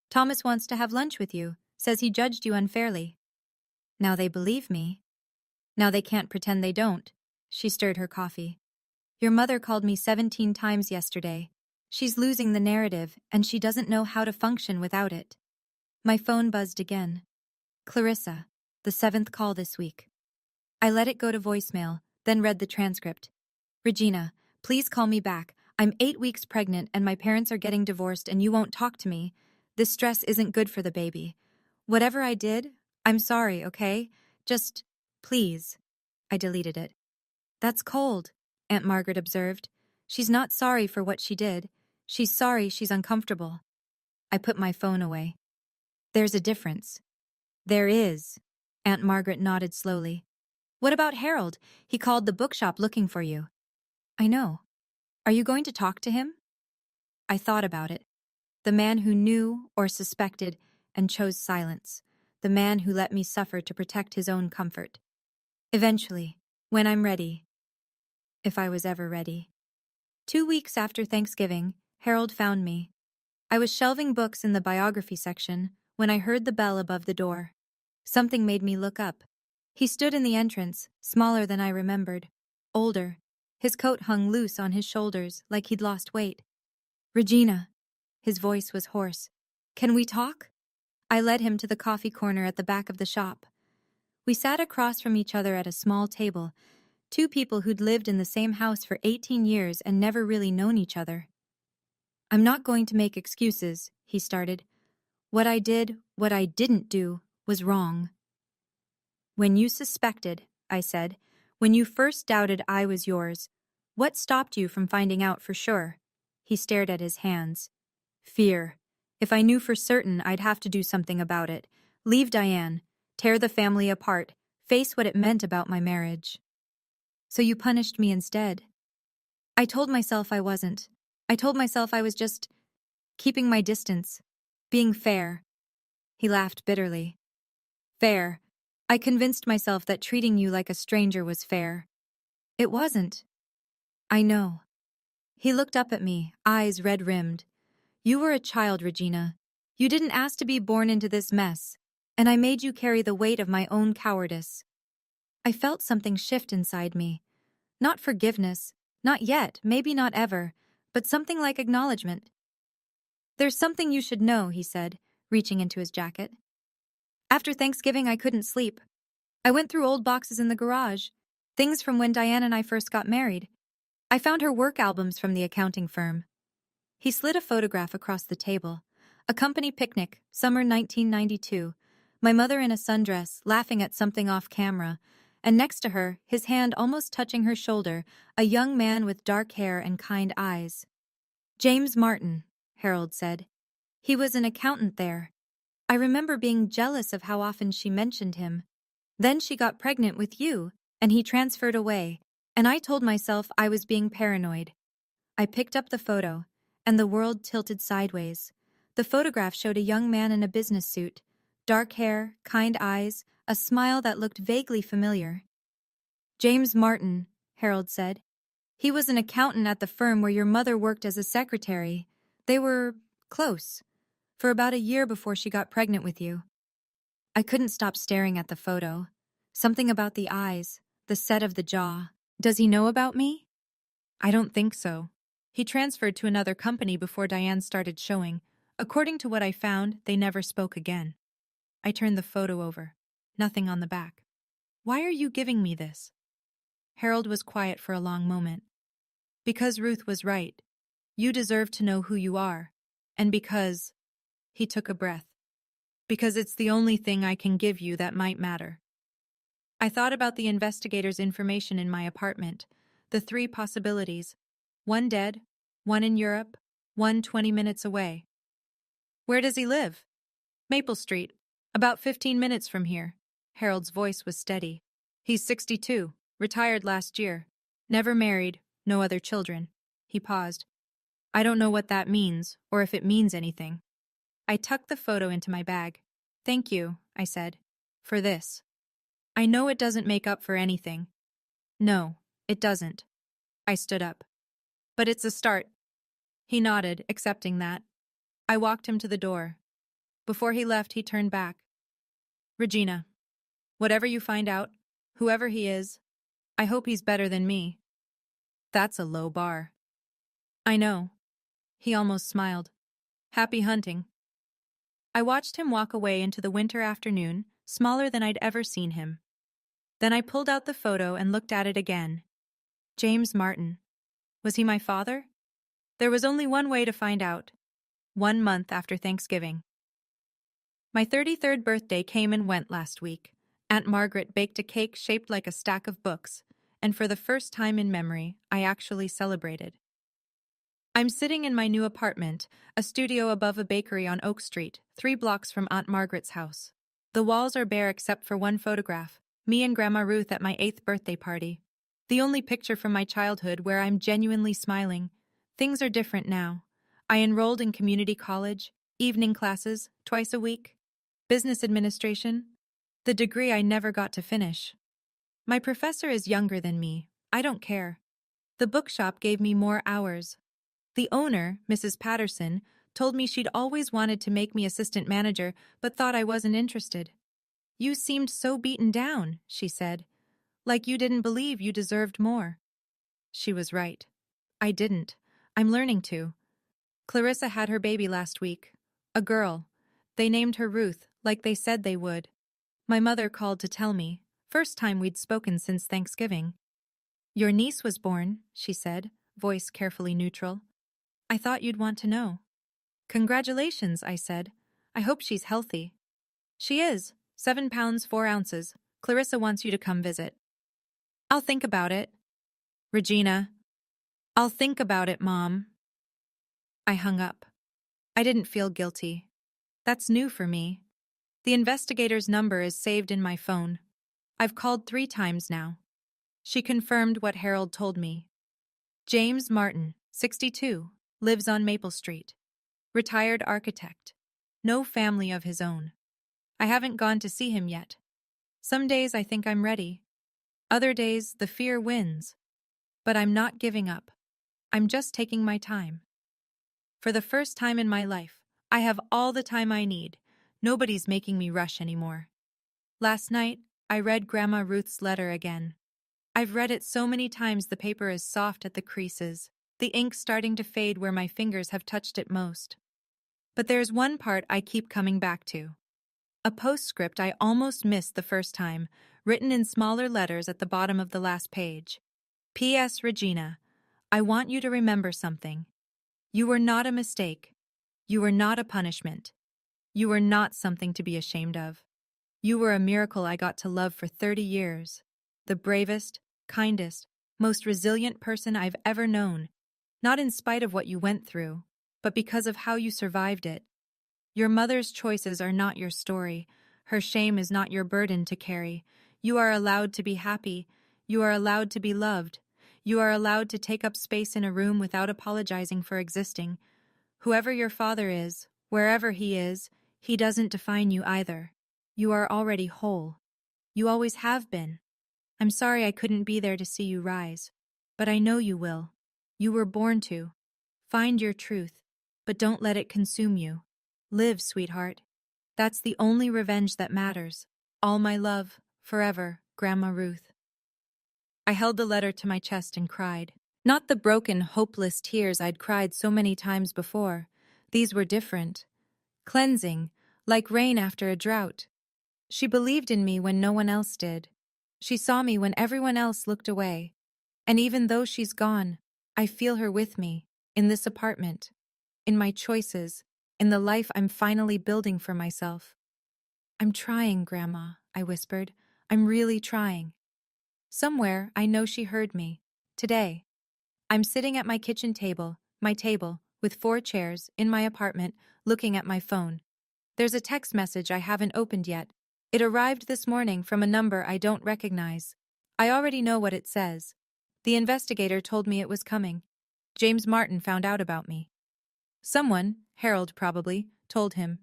Thomas wants to have lunch with you, says he judged you unfairly. Now they believe me. Now they can't pretend they don't. She stirred her coffee. Your mother called me 17 times yesterday. She's losing the narrative, and she doesn't know how to function without it. My phone buzzed again. Clarissa, the 7th call this week. I let it go to voicemail, then read the transcript. Regina, please call me back. I'm 8 weeks pregnant and my parents are getting divorced and you won't talk to me. This stress isn't good for the baby. Whatever I did, I'm sorry, okay? Just, please. I deleted it. That's cold, Aunt Margaret observed. She's not sorry for what she did. She's sorry she's uncomfortable. I put my phone away. There's a difference. There is. Aunt Margaret nodded slowly. What about Harold? He called the bookshop looking for you. I know. Are you going to talk to him? I thought about it. The man who knew or suspected and chose silence. The man who let me suffer to protect his own comfort. Eventually, when I'm ready. If I was ever ready. 2 weeks after Thanksgiving, Harold found me. I was shelving books in the biography section when I heard the bell above the door. Something made me look up. He stood in the entrance, smaller than I remembered. Older. His coat hung loose on his shoulders like he'd lost weight. Regina. His voice was hoarse. Can we talk? I led him to the coffee corner at the back of the shop. We sat across from each other at a small table, Two people who'd lived in the same house for 18 years and never really known each other. "I'm not going to make excuses," he started. "What I did, what I didn't do, was wrong." "When you suspected," I said, "when you first doubted I was yours, what stopped you from finding out for sure?" He stared at his hands. "Fear. If I knew for certain, I'd have to do something about it. Leave Diane, tear the family apart, face what it meant about my marriage." "So you punished me instead?" "I told myself I wasn't. I told myself I was just keeping my distance, being fair." He laughed bitterly. "Fair. I convinced myself that treating you like a stranger was fair. It wasn't." "I know." He looked up at me, eyes red-rimmed. "You were a child, Regina. You didn't ask to be born into this mess, and I made you carry the weight of my own cowardice." I felt something shift inside me. Not forgiveness, not yet, maybe not ever, but something like acknowledgement. "There's something you should know," he said, reaching into his jacket. "After Thanksgiving, I couldn't sleep. I went through old boxes in the garage, things from when Diane and I first got married. I found her work albums from the accounting firm." He slid a photograph across the table. A company picnic, summer 1992. My mother in a sundress, laughing at something off camera, and next to her, his hand almost touching her shoulder, a young man with dark hair and kind eyes. "James Martin," Harold said. "He was an accountant there. I remember being jealous of how often she mentioned him. Then she got pregnant with you, and he transferred away, and I told myself I was being paranoid." I picked up the photo, and the world tilted sideways. The photograph showed a young man in a business suit, dark hair, kind eyes, a smile that looked vaguely familiar. "James Martin," Harold said. "He was an accountant at the firm where your mother worked as a secretary. They were close for about a year before she got pregnant with you." I couldn't stop staring at the photo. Something about the eyes, the set of the jaw. "Does he know about me?" "I don't think so. He transferred to another company before Diane started showing. According to what I found, they never spoke again." I turned the photo over. Nothing on the back. "Why are you giving me this?" Harold was quiet for a long moment. "Because Ruth was right. You deserve to know who you are. And because—" He took a breath. "Because it's the only thing I can give you that might matter." I thought about the investigator's information in my apartment. The three possibilities. One dead, one in Europe, one 20 minutes away. "Where does he live?" "Maple Street. About 15 minutes from here." Harold's voice was steady. "He's 62, retired last year. Never married, no other children." He paused. "I don't know what that means, or if it means anything." I tucked the photo into my bag. "Thank you," I said, "for this. I know it doesn't make up for anything." "No, it doesn't." I stood up. "But it's a start." He nodded, accepting that. I walked him to the door. Before he left, he turned back. "Regina, whatever you find out, whoever he is, I hope he's better than me." That's a low bar. "I know." He almost smiled. "Happy hunting." I watched him walk away into the winter afternoon, smaller than I'd ever seen him. Then I pulled out the photo and looked at it again. James Martin. Was he my father? There was only one way to find out. 1 month after Thanksgiving. My 33rd birthday came and went last week. Aunt Margaret baked a cake shaped like a stack of books, and for the first time in memory, I actually celebrated. I'm sitting in my new apartment, a studio above a bakery on Oak Street, 3 blocks from Aunt Margaret's house. The walls are bare except for one photograph, me and Grandma Ruth at my 8th birthday party. The only picture from my childhood where I'm genuinely smiling. Things are different now. I enrolled in community college, evening classes, twice a week. Business administration. The degree I never got to finish. My professor is younger than me. I don't care. The bookshop gave me more hours. The owner, Mrs. Patterson, told me she'd always wanted to make me assistant manager but thought I wasn't interested. "You seemed so beaten down," she said. "Like you didn't believe you deserved more." She was right. I didn't. I'm learning to. Clarissa had her baby last week. A girl. They named her Ruth, like they said they would. My mother called to tell me. First time we'd spoken since Thanksgiving. Your niece was born, she said, voice carefully neutral. I thought you'd want to know. Congratulations, I said. I hope she's healthy. She is, 7 pounds 4 ounces. Clarissa wants you to come visit. I'll think about it. Regina. I'll think about it, Mom. I hung up. I didn't feel guilty. That's new for me. The investigator's number is saved in my phone. I've called 3 times now. She confirmed what Harold told me. James Martin, 62, lives on Maple Street. Retired architect. No family of his own. I haven't gone to see him yet. Some days I think I'm ready. Other days the fear wins. But I'm not giving up. I'm just taking my time. For the first time in my life, I have all the time I need. Nobody's making me rush anymore. Last night, I read Grandma Ruth's letter again. I've read it so many times the paper is soft at the creases, the ink starting to fade where my fingers have touched it most. But there's one part I keep coming back to. A postscript I almost missed the first time, written in smaller letters at the bottom of the last page. P.S. Regina, I want you to remember something. You were not a mistake. You were not a punishment. You were not something to be ashamed of. You were a miracle I got to love for 30 years. The bravest, kindest, most resilient person I've ever known. Not in spite of what you went through, but because of how you survived it. Your mother's choices are not your story. Her shame is not your burden to carry. You are allowed to be happy. You are allowed to be loved. You are allowed to take up space in a room without apologizing for existing. Whoever your father is, wherever he is, he doesn't define you either. You are already whole. You always have been. I'm sorry I couldn't be there to see you rise, but I know you will. You were born to. Find your truth, but don't let it consume you. Live, sweetheart. That's the only revenge that matters. All my love, forever, Grandma Ruth. I held the letter to my chest and cried. Not the broken, hopeless tears I'd cried so many times before. These were different. Cleansing, like rain after a drought. She believed in me when no one else did. She saw me when everyone else looked away. And even though she's gone, I feel her with me, in this apartment, in my choices, in the life I'm finally building for myself. I'm trying, Grandma, I whispered. I'm really trying. Somewhere, I know she heard me. Today. I'm sitting at my kitchen table, with 4 chairs, in my apartment, looking at my phone. There's a text message I haven't opened yet. It arrived this morning from a number I don't recognize. I already know what it says. The investigator told me it was coming. James Martin found out about me. Someone, Harold probably, told him.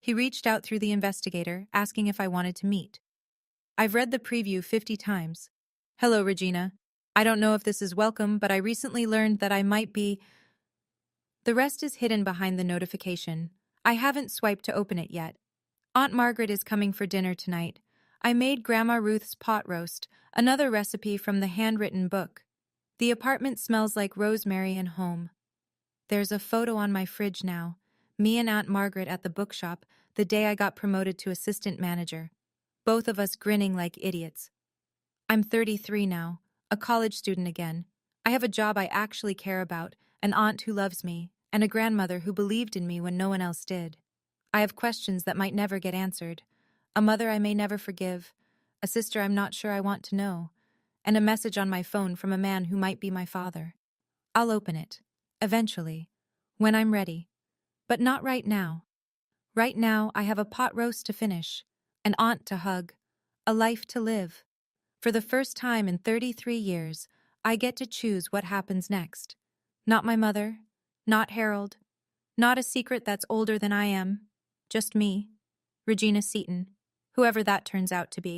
He reached out through the investigator, asking if I wanted to meet. I've read the preview 50 times. Hello, Regina. I don't know if this is welcome, but I recently learned that I might be... The rest is hidden behind the notification. I haven't swiped to open it yet. Aunt Margaret is coming for dinner tonight. I made Grandma Ruth's pot roast, another recipe from the handwritten book. The apartment smells like rosemary and home. There's a photo on my fridge now. Me and Aunt Margaret at the bookshop, the day I got promoted to assistant manager. Both of us grinning like idiots. I'm 33 now, a college student again. I have a job I actually care about, an aunt who loves me, and a grandmother who believed in me when no one else did. I have questions that might never get answered, a mother I may never forgive, a sister I'm not sure I want to know, and a message on my phone from a man who might be my father. I'll open it, eventually, when I'm ready. But not right now. Right now, I have a pot roast to finish, an aunt to hug, a life to live. For the first time in 33 years, I get to choose what happens next. Not my mother, not Harold, not a secret that's older than I am. Just me, Regina Seaton, whoever that turns out to be.